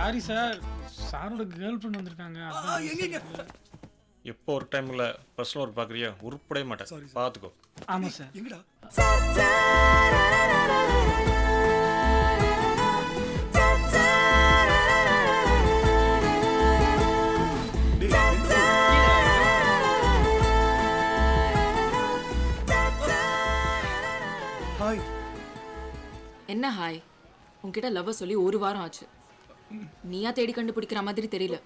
Sorry sir, சாரோட girl friend வந்திருக்காங்க. எங்க எப்போ ஒரு டைம்ல பர்சனல் ஒர்க் பார்க்குறியா உருப்படவே மாட்டேன். பார்த்துக்கோ. ஆமாம் சார். எங்கடா ஹாய். என்ன ஹாய்? உன்கிட்ட லவ் சொல்லி ஒரு வாரம் ஆச்சு. நீயா தேடி கண்டுபிடிக்கிற மாதிரி தெரியல.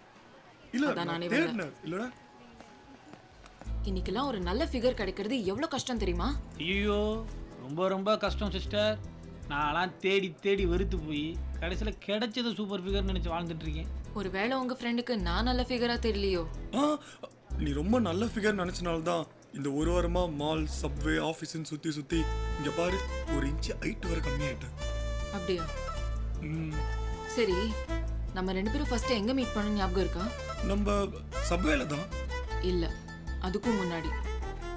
இல்ல அதான் நானே தேடுனேன். இல்லடா இன்னைக்கெல்லாம் ஒரு நல்ல ஃபிகர் கிடைக்கிறது எவ்வளவு கஷ்டம் தெரியுமா? ஐயோ, ரொம்ப ரொம்ப கஷ்டம் சிஸ்டர். நான்லாம் தேடி தேடி வெறுத்து போய் கடைசியில் கிடைச்சது சூப்பர் ஃபிகர் நினச்சி வாழ்ந்துட்டு இருக்கேன். ஒருவேளை உங்க ஃப்ரெண்டுக்கு நான் நல்ல ஃபிகரா தெரியலையோ? நீ ரொம்ப நல்ல ஃபிகர் நினைச்சனால தான் இந்த ஒரு வாரமா மால் சப்வே ஆஃபீஸ்ன்னு சுத்தி சுத்தி இங்க பாரு ஒரு இன்ச்சு ஹைட் வரை கம்மியாயிட்டேன். அப்படியா? சரி, நம்ம ரெண்டு பேரும் ஃபர்ஸ்ட் எங்க மீட் பண்ண ஞாபகம் இருக்கா? நம்ம சப்வேல தான். இல்ல, அதுக்கும் முன்னாடி.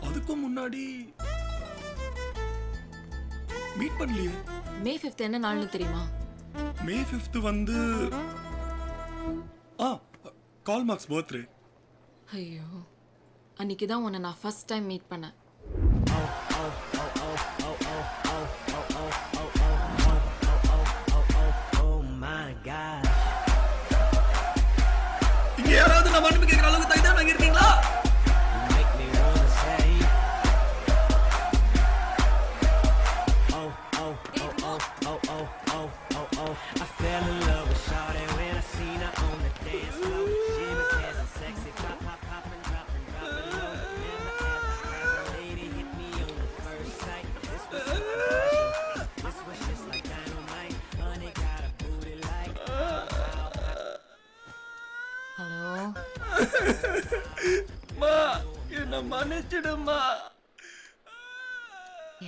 அதுக்கும் முன்னாடி மீட் பண்ணலையே. மே 5th என்ன நாள்னு தெரியுமா? மே 5th வந்து கால் மார்க்ஸ் பர்த்டே. ஐயோ, அன்னைக்கு தான் உன்னை நான் ஃபர்ஸ்ட் டைம் மீட் பண்ணேன். இங்க யாராவது நான் மன்னிப்பு கேட்கிற அளவுக்கு தைரியமா இருக்கீங்களா? ஹலோ, மா, என்ன மன்னிச்சிடுமா.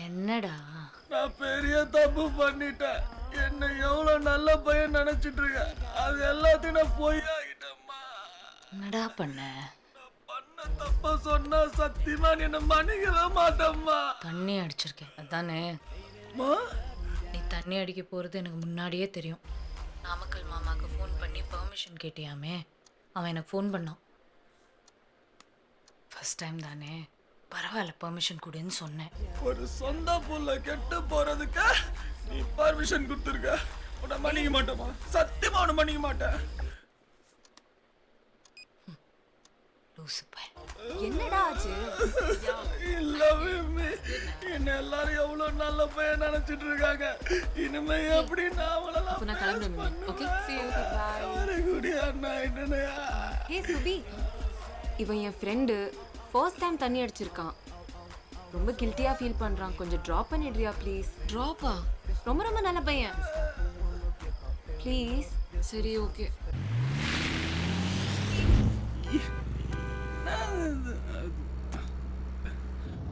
என்னடா? நான் பெரிய தப்பு பண்ணிட்டேன். என்ன எவ்வளவு நல்ல பையன் நினைச்சிட்டு இருக்க, அது எல்லாத்தையும் நான் பொய்யாகிட்டேம்மா. என்னடா பண்ண? பண்ண தப்ப சொன்னா சத்தியமா நீ என்ன மன்னிக்கவே மாட்டேம்மா. தண்ணி அடிச்சிருக்கேன் அதானே? மா, நீ தண்ணி அடிக்க போறது எனக்கு முன்னாடியே தெரியும். நாமக்கல் மாமாக்கு ஃபோன் பண்ணி பெர்மிஷன் கேட்டியாமே, அவன் எனக்கு ஃபோன் பண்ணான். ஃபர்ஸ்ட் டைம் தானே, பரவாயில்ல பெர்மிஷன் கொடுன்னு சொன்னேன். ஒரு சொந்த புள்ள கெட்டு போறதுக்கு நீ பர்மிஷன் கொடுத்துருக்க. உன்னை மன்னிக்க மாட்டேமா, சத்தியமா உன்னை மன்னிக்க மாட்டேன். லூசு பையன். என்னடா ஆச்சு? இல்ல விம்மி, என்ன எல்லாரும் எவ்வளவு நல்ல பையன் நினைச்சிட்டு இருக்காங்க. இனிமே எப்படி நான் அவளெல்லாம் அப்ப நான் கிளம்புறேன். Okay, see you. very good night. ஹே சுபி, இவன் என் ஃப்ரெண்டு. ஃபர்ஸ்ட் டைம் தண்ணி அடிச்சிருக்கான். ரொம்ப கில்ட்டியா ஃபீல் பண்றான். கொஞ்சம் ட்ராப் பண்ணிடுறியா ப்ளீஸ்? ட்ராப்பா? ரொம்ப ரொம்ப நல்ல பையன். ப்ளீஸ். சரி, ஓகே.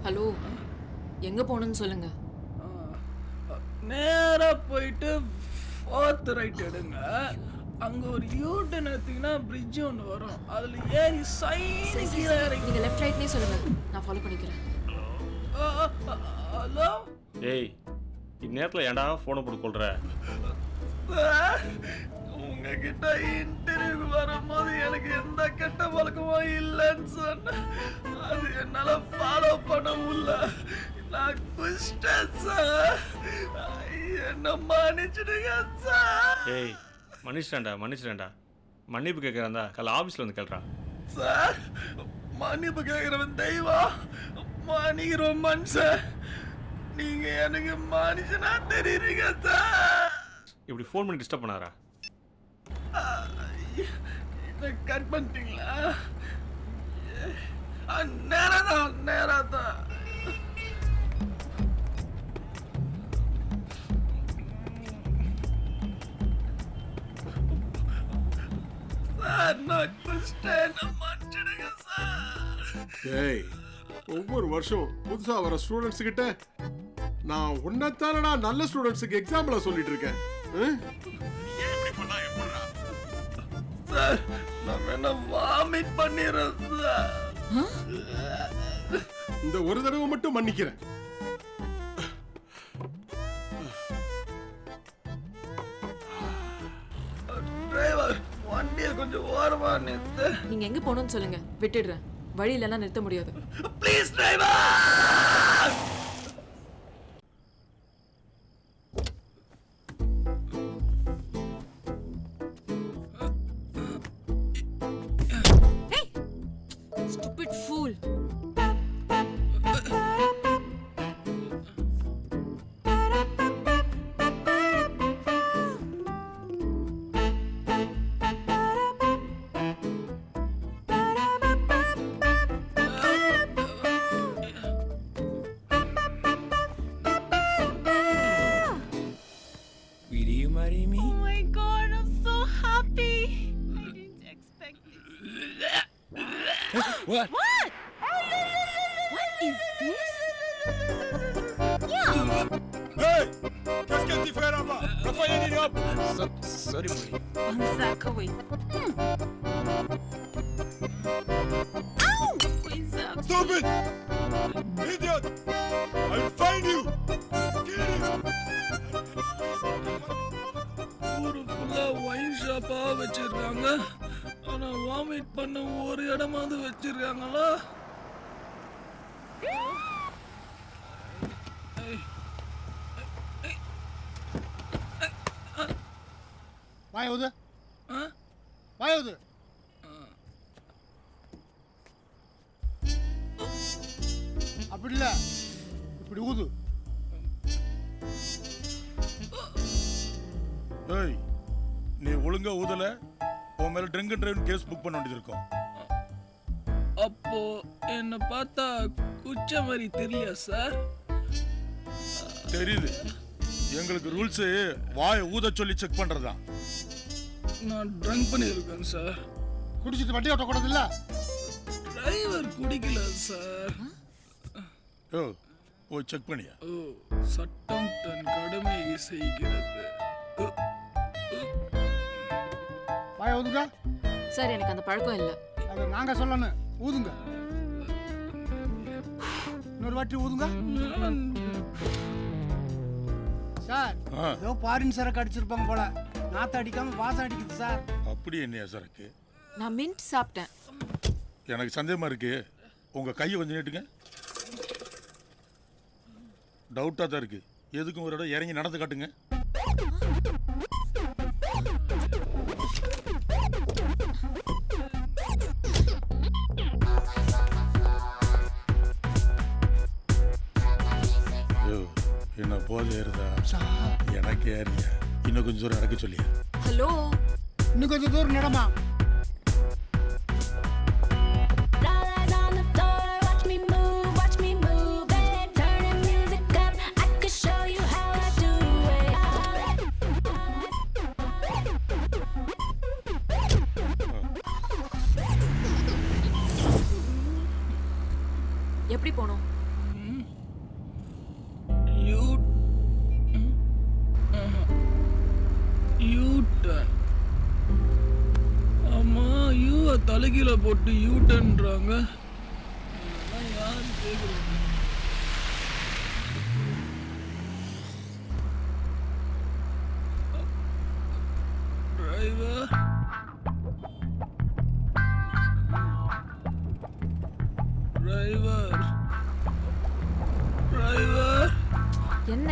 ஹலோ, எங்க போகணும்னு சொல்லுங்க. நேரா போயிட்டு 4th ரைட் எடுங்க. அங்க ஒரு யூட்டன் எடுத்தீங்கன்னா பிரிட்ஜ் ஒன்று வரும். அதுல ஏறி சைடு கீழே இறங்கி. நீங்க லெஃப்ட் ரைட்னே சொல்லுங்க, நான் ஃபாலோ பண்ணிக்கிறேன். ஹலோ, ஏய், இந்நேரத்தில் ஏன்டா ஃபோனை போட்டு கொள்ற? உங்ககிட்ட இன்டர்வியூ வரும்போது எனக்கு எந்த கெட்ட பழக்கமும் இல்லைன்னு சொன்னேன். அது என்னால ஃபாலோ பண்ண முடியல. நான் குஷ்டேன் சார், என்ன மன்னிச்சிடுங்க சார். ஏய், மன்னிச்சிட்டேன்டா. மன்னிப்பு கேட்குறாந்தா காலைல ஆஃபீஸில் வந்து கேள்றான். சார், மன்னிப்பு கேட்கிறவன் தெய்வம், மன்னிக்கிறோம் மனுஷன். நீங்க எனக்கு மனுஷனா தெரியுறீங்க சார். இப்படி ஃபோன் பண்ணி டிஸ்டர்ப் பண்ணாரா? இதை கட் பண்ணிட்டீங்களா? நேராதான். சார், நான் குஷ்டேன், மன்னிச்சிடுங்க சார். ஏய், ஒவ்வொரு வருஷம் புதுசா வர ஸ்டூடெண்ட்ஸ் கிட்ட நான் உன்னத்தானடா நல்ல ஸ்டூடெண்ட்ஸுக்கு எக்ஸாம்பிளா சொல்லிட்டு இருக்கேன். சார், நான் வேணா வாமிட் பண்ணிடுறேன் சார். இந்த ஒரு தடவை மட்டும் மன்னிக்கிறேன். டிரைவர், கொஞ்சம் ஓரமா நிறுத்து. நீங்க எங்க போகணும்னு சொல்லுங்க, விட்டுடுறேன். வழி இல்லைன்னா நிறுத்த முடியாது. Please driver. Stupid fool. Will you marry me? Oh my god, I'm so happy. I didn't expect this. What? What? What is this? Hey! Qu'est-ce que tu fais là-bas? Rafael, il est hop! Sorry, boy. Zachary. Ow! Zach. Stop it! Idiot! I'll find you! Kill him! ஊரு ஃபுல்லா wine ஷாப்பா வச்சிருக்காங்க. ஆனா vomit பண்ண ஒரு இடமாவது வச்சிருக்காங்களா? வாயுது ஆ? வாயுது அப்படி இல்ல, இப்படி ஊது. ஏய், நீ ஒழுங்கா ஊதல, உன் மேல drink and drive case book பண்ண வேண்டியது இருக்கும். அப்போ என்ன பார்த்தா குச்ச மாதிரி தெரியல சார். தெரியுது, எங்களுக்கு ரூல்ஸ் வாயை ஊத சொல்லி செக் பண்றதுதான். நான் ட்ரங்க் பண்ணியிருக்கேன் சார். குடிச்சிட்டு வண்டி ஓட்டக்கூடாது இல்ல? டிரைவர் குடிக்கல சார். ஓ, போய் செக் பண்ணியா? ஓ, சட்டம் தன் கடமையை செய்கிறது. வாய ஊதுங்க. சார், எனக்கு அந்த பழக்கம் இல்லை. அதை நாங்க சொல்லணும். ஊதுங்க. இன்னொரு வாட்டி ஊதுங்க. சார், ஆ, ஏதோ பாரின் சரக்கு அடிச்சிருப்பாங்க போல. நாத்த அடிக்காம வாசம் அடிக்குது சார். அப்படி என்னையா சரக்கு? நான் மின்ட் சாப்பிட்டேன். எனக்கு சந்தேகமா இருக்கு. உங்க கையை கொஞ்சம் நீட்டுங்க. டவுட்டா தான் இருக்கு. எதுக்கும் ஒரு இடம் இறங்கி நடந்து காட்டுங்க. ஐயோ, என்ன போதை ஏறுதா? எனக்கு ஏறியா? இன்னும் கொஞ்சம் தூரம் நடக்க சொல்லியா? ஹலோ, இன்னும் கொஞ்சம் தூரம் நடமா. Dollars on the floor, watch me move, babe. Turn the music up, I could show you how I do it. எப்படி போகணும்? யூ-டர்ன். ஆமா, யூவை தலைகீழ போட்டு யூ-டர்ன்றாங்க. இதெல்லாம் யாரு கேக்குறது? Driver, driver, driver. என்ன?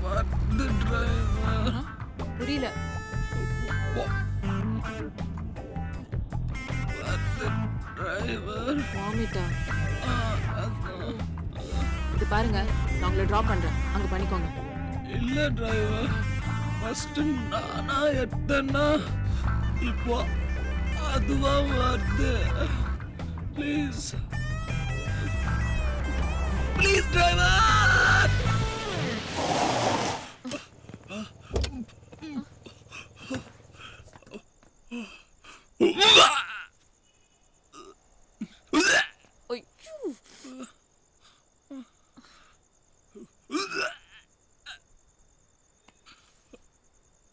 வருது டிரைவர். புரியல. வருது டிரைவர். வாமிட்டா? அதான். இது பாருங்க, நான் உங்களை ட்ராப் பண்றேன். அங்க பண்ணிக்கோங்க. இல்ல டிரைவர், ஃபர்ஸ்ட் நானா எடுத்தேன்னா இப்போ அதுவா வருது. Please please driver.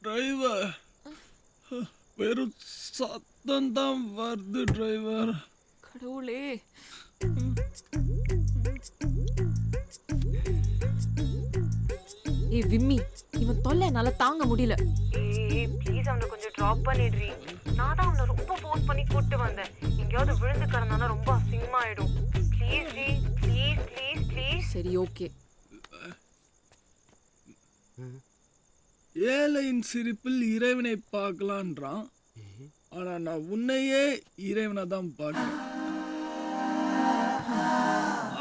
டிரைவர், வெறும் சத்தம் தான் வருது டிரைவர். கடவுளே. ஏய் விம்மி, இவன் தொல்லை என்னால தாங்க முடியல. ஏய் ப்ளீஸ் அவனை கொஞ்சம் ட்ராப் பண்ணிடுறீ. நான் தான் அவனை ரொம்ப ஃபோர்ஸ் பண்ணி கூட்டு வந்தேன். எங்கேயாவது விழுந்து கிடந்தானா ரொம்ப அசிங்கமா ஆயிடும். Please re, please please please. சரி ஓகே. ஏழையின் சிரிப்பில் இறைவனை பார்க்கலான்றான். ஆனா நான் உன்னையே இறைவனை தான் பார்க்கிறேன்.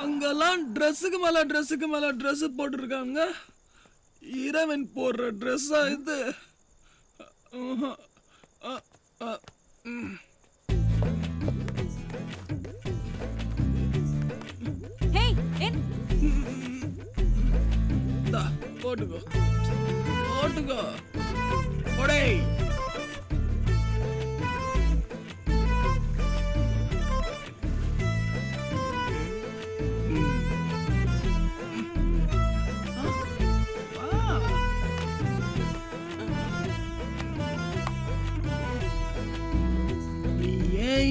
அங்கெல்லாம் ட்ரெஸ்ஸுக்கு மேல ட்ரெஸ் போட்டிருக்காங்க. இறைவன் போடுற ட்ரெஸ்ஸா இது? ஹேய் போட்டுக்கோ போடே.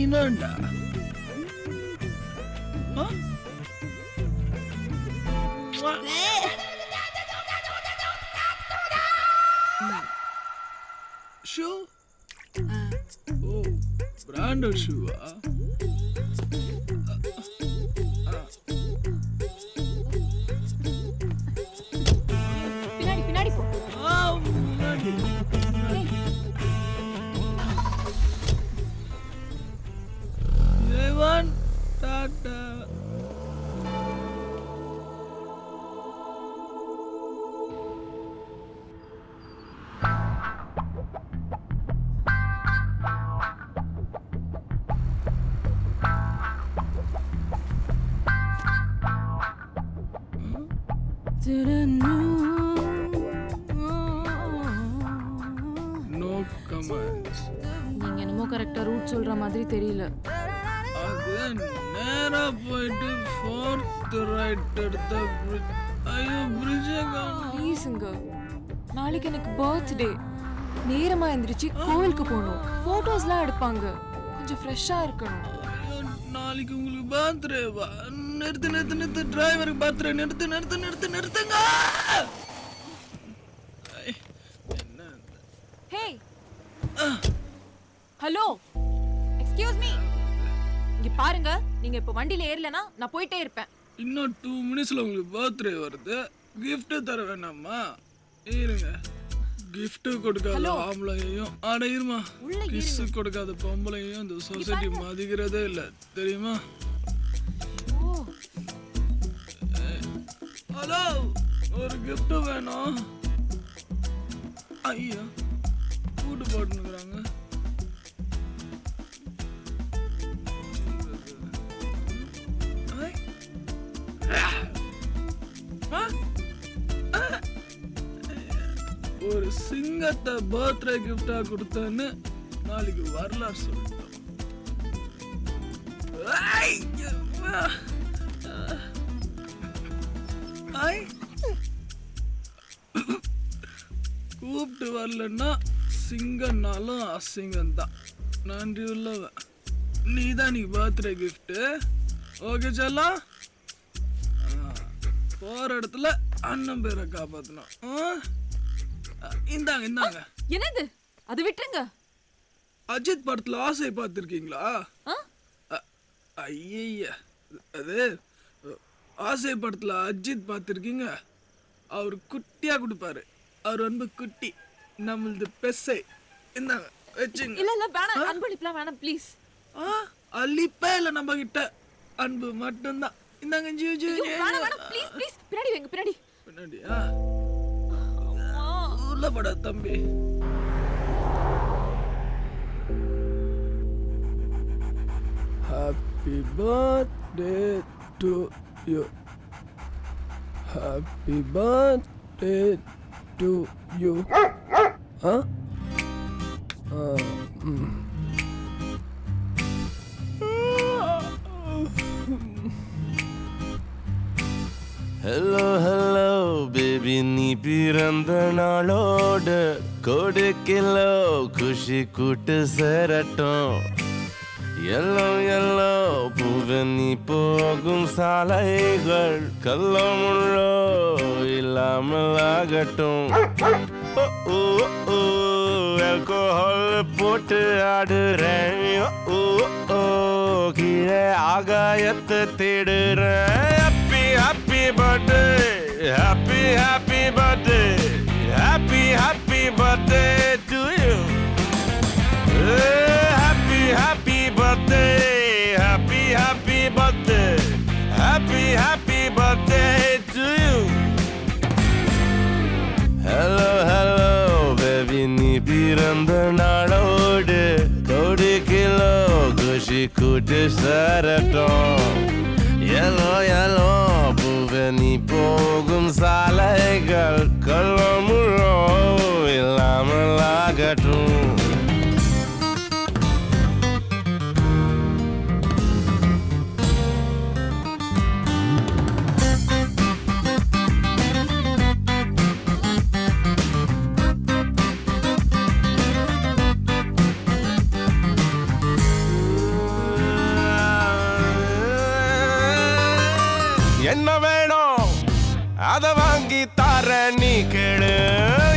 என்னண்டா ஷூ? ஓ பிராண்டட் ஷூவா? பின்னாடி பின்னாடி போ. முன்னாடி இறைவன் டாட்டா. No comments. நீங்க என்னமோ கரெக்டா ரூட் சொல்ற மாதிரி தெரியல. அது நேரா போயிட்டு 4th ரைட் எடுத்த bridge. ஐயோ bridge ப்ளீஸ்ங்க, நாளைக்கு எனக்கு பர்த்டே. நேரமா எந்திரிச்சு கோவிலுக்கு போகணும். போட்டோஸ்லாம் எடுப்பாங்க. கொஞ்சம் ஃப்ரெஷ்ஷா இருக்கணும். நாளைக்கு உங்களுக்கு பர்த்டேவா? நிறுத்து டிரைவருக்கு பர்த்டே. நிறுத்துங்க. Hey hello, excuse me. இங்க பாருங்க, நீங்க இப்ப வண்டியில ஏறலனா நான் போயிட்டே இருப்பேன். இன்னும் 2 மினிட்ஸ்ல உங்களுக்கு பர்த்டே வருது. gift தர வேணாமா? இருங்க. gift கொடுக்காத ஆம்பளையும் ஆட இருமா. கிஸ் கொடுக்காத பொம்பளையும் இந்த சொசைட்டி மதிக்கிறதே இல்ல தெரியுமா? ஹலோ, ஒரு gift வேணும். ஐயா கூட்டு போட்டுக்கிறாங்க. ஒரு சிங்கத்தை பர்த்டே கிஃப்டா கொடுத்தேன்னு நாளைக்கு வரலாறு சொல்லிட்டோம். கூப்பிட்டு வரலன்னா சிங்கம்னாலும் அசிங்கம் தான். நன்றி உள்ளவன் நீதான் நீ பர்த்டே கிஃப்ட். ஓகே செல்லாம், போற இடத்துல அண்ணன் பேரை காப்பாத்தணும். இந்தாங்க. என்னது? அது விட்டுருங்க. அஜித் படத்துல ஆசை பார்த்திருக்கீங்களா? ஐயா, அது ஆசை படத்துல அஜித் பார்த்திருக்கீங்க. அவர் குட்டியா கொடுப்பாரு. அவர் அன்பு குட்டி, நம்மளது பெசை. இந்தாங்க வச்சுங்க. இல்ல வேணாம், அன்பளிப்புலாம் வேணாம் ப்ளீஸ். அள்ளிப்பே இல்ல நம்ம கிட்ட, அன்பு மட்டும்தான். இந்தாங்க ஜீ. வேணாம் ப்ளீஸ் பின்னாடி வைங்க. பின்னாடியா? உள்ள படா தம்பி. Happy birthday to you. Happy birthday to you. Huh? Hello hello baby, நீ பிறந்த நாளோடு கோடு கிலோ குஷி கூட்டு சேரட்டும். எல்லோ எல்லோ பூவே பூவனி போகும் சாலைகள் கல்லமுள்ளோ இல்லாமல் ஆகட்டும். ஆல்கோஹால் போட்டு ஆடுறேன். கீழே ஆகாயத்தை தேடுறேன். Happy happy birthday, happy happy birthday, happy happy birthday to you. Happy happy birthday, happy happy birthday, happy happy birthday to you. Hello hello baby, நீ பிறந்த நாளோடு கோடி கிலோ குஷி கூட்டு சரட்டும். Yellow yellow பூவே நீ போகும் சாலைகள் கல்லமுள்ளோ இல்லாமல் ஆகட்டும். என்ன வேணும் அத வாங்கி தார நீ கேளு.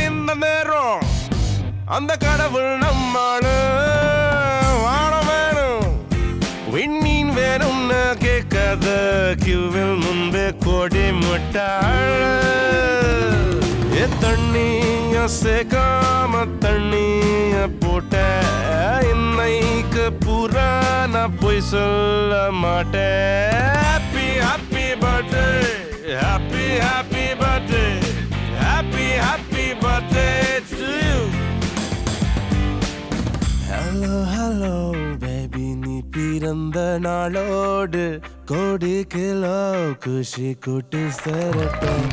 இந்த நேரம் அந்த கடவுள் நம்மாளு. வானம் வேணும் விண்மீன் வேணும்னு கேட்காத கியூவில் முன்பே கோடி முட்டாள். தண்ணிய சேர்க்காம தண்ணிய போட்ட இன்னைக்கு பூரா நான் போய் சொல்ல மாட்டேன். Happy happy birthday, happy happy birthday, happy happy birthday to you. Hello hello baby, நீ பிறந்த நாளோடு கோடி கிலோ குஷி கூட்டு சேரட்டும்.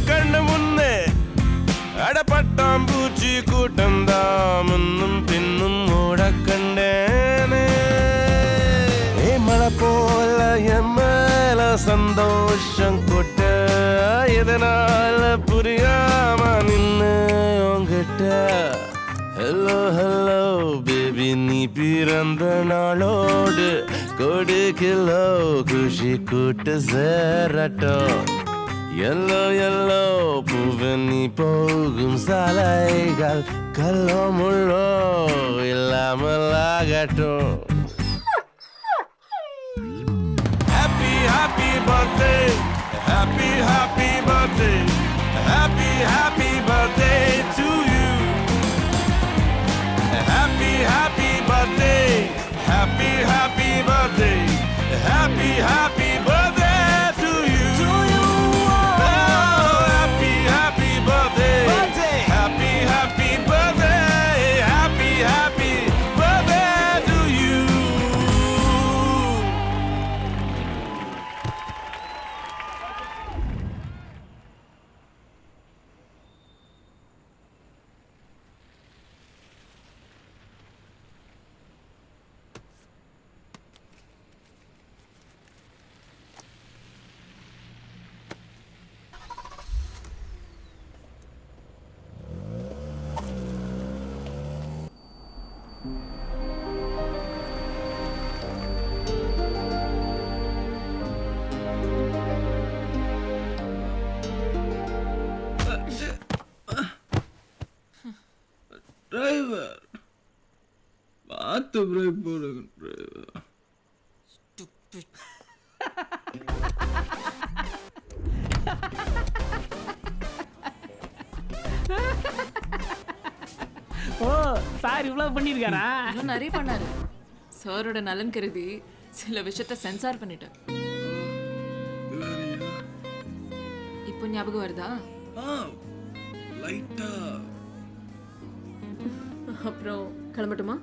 கண்ணு முன்னே அடப்பட்டாம்பூச்சி கூட்டம் தான் முன்னும் பின்னும் ஓட கண்டேனே. மழை போல என் மேல சந்தோஷம் கொட்ட எதனால புரியாம நின்னு உங்கிட்ட. ஹலோ ஹலோ பேபி, நீ பிறந்த நாளோடு கோடி கிலோ குஷி கூட்டு சேரட்டும். எல்லோ எல்லோ பூவே நீ போகும் சாலைகள் கல்லோ முள்ளோ இல்லாமல் ஆகட்டும். Happy happy birthday, happy happy birthday, happy happy birthday to you. Happy happy birthday, happy happy birthday, happy happy birthday to you. To you. Oh, happy happy birthday, happy happy birthday, happy happy birthday to you. Driver பார்த்து break போடுங்க driver. ஓ sir இவ்வளவு பண்ணிருக்காரா? இன்னும் நிறைய பண்ணாரு. சாரோட நலன் கருதி சில விஷயத்த சென்சார் பண்ணிட்டேன். இப்போ ஞாபகம் வருதா? லைட்டா அப்புறம் கிளம்பட்டுமா?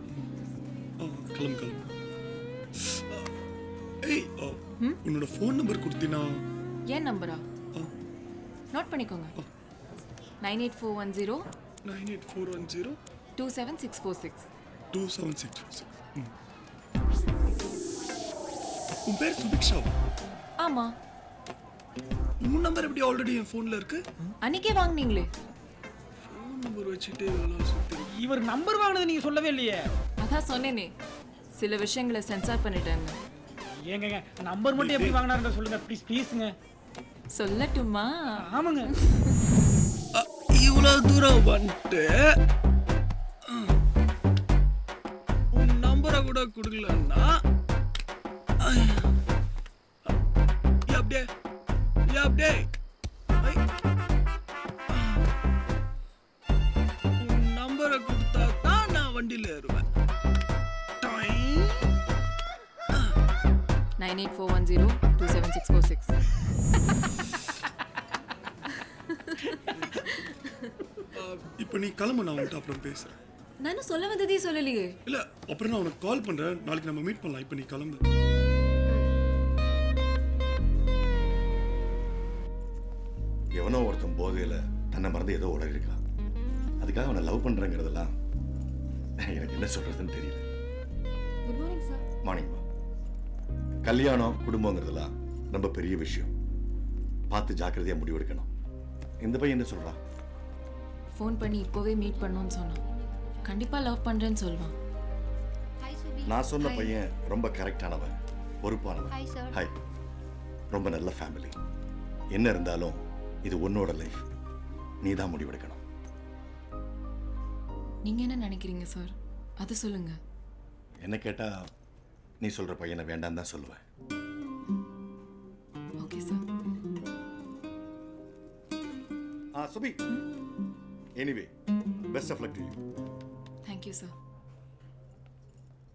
கிளம்பு கிளம்பு. ஏய் உன்னோட ஃபோன் நம்பர் கொடுத்தினா? ஏன் நம்பரா? நோட் பண்ணிக்கோங்க. 98410 98410 27646. 27646. உன் பேர் சுபிக்ஷா? ஆமா. உன் நம்பர் எப்படி ஆல்ரெடி என் ஃபோன்ல இருக்கு? அன்னைக்கே வாங்குனீங்களே. ஃபோன் நம்பர் வச்சுட்டே இதெல்லாம் சுத்தி. இவர் நம்பர் வாங்கினது நீங்க சொல்லவே இல்லையே. அதான் சொன்னேனே, சில விஷயங்களை சென்சார் பண்ணிட்டேங்க. ஏங்க நம்பர் மட்டும் எப்படி வாங்கினாருன்னு சொல்லுங்க ப்ளீஸ் ப்ளீஸ்ங்க. சொல்லட்டுமா? ஆமாங்க. இவ்வளவு தூரம் வந்துட்டு உன் நம்பரை கூட கொடுக்கலன்னா உன் நம்பரை கொடுத்தா தான் நான் வண்டியில ஏறுவேன். 98410 27646. இப்போ நீ கிளம்பு, நான் உன்கிட்ட அப்புறம் பேசுறேன். நானும் சொல்ல வந்ததே சொல்லலையே. இல்ல அப்புறம் நான் உனக்கு கால் பண்றேன், நாளைக்கு நம்ம மீட் பண்ணலாம். இப்போ நீ கிளம்பு. எவனோ ஒருத்தன் போதையில தன்னை மறந்து ஏதோ உடல் இருக்கான். அதுக்காக அவனை லவ் பண்றேங்கிறதெல்லாம் எனக்கு என்ன சொல்றதுன்னு தெரியல. Good morning sir. மார்னிங்மா. கல்யாணம் குடும்பங்கிறதெல்லாம் ரொம்ப பெரிய விஷயம். பார்த்து ஜாக்கிரதையா முடிவெடுக்கணும். இந்த பையன் என்ன சொல்றான்? ஃபோன் பண்ணி இப்போவே மீட் பண்ணணும்னு சொன்னான். கண்டிப்பா லவ் பண்றேன்னு சொல்வான். நான் சொன்ன பையன் ரொம்ப கரெக்டானவன், பொறுப்பானவன். ஹாய். ரொம்ப நல்ல ஃபேமிலி. என்ன இருந்தாலும் இது உன்னோட லைஃப், நீ தான் முடிவெடுக்கணும். நீங்க என்ன நினைக்கிறீங்க சார்? அது சொல்லுங்க. என்ன கேட்டா நீ சொல்ற பையனை வேண்டாம் தான் சொல்லுவேன். Okay sir. Subi, anyway best of luck to you. Thank you sir.